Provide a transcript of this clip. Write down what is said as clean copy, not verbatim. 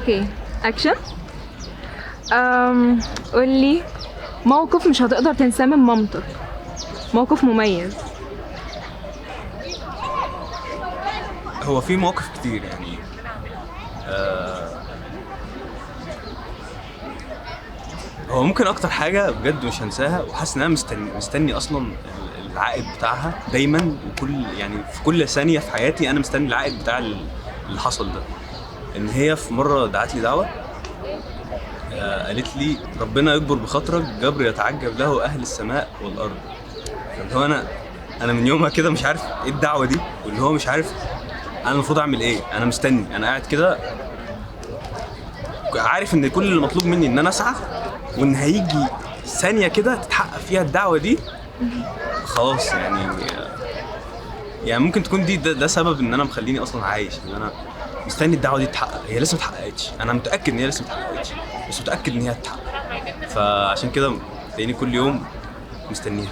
اوكي، اكشن. قولي موقف مش هتقدر تنساه من مامتك، موقف مميز. هو في مواقف كتير يعني. هو ممكن اكتر حاجه بجد مش هنساها وحاسس ان انا مستني اصلا العائد بتاعها دايما، وكل يعني في كل ثانيه في حياتي انا مستني العائد بتاع اللي حصل ده. ان هي في مره دعت لي دعوه، قالت لي ربنا يكبر بخاطرك، جبر يتعجب له اهل السماء والارض. فاللي هو انا من يومها كده مش عارف ايه الدعوه دي، واللي هو مش عارف انا المفروض اعمل ايه. انا مستني، انا قاعد كده عارف ان كل اللي مطلوب مني ان انا اسعى، وان هيجي ثانيه كده تتحقق فيها الدعوه دي. خلاص يعني ممكن تكون ده سبب ان انا مخليني اصلا عايش، ان انا مستني الدعوه دي تتحقق. هي لسه ما اتحققتش، انا متاكد ان هي لسه ما اتحققتش، بس متاكد ان هي هتتحقق. فعشان كده تلاقيني كل يوم مستنيها.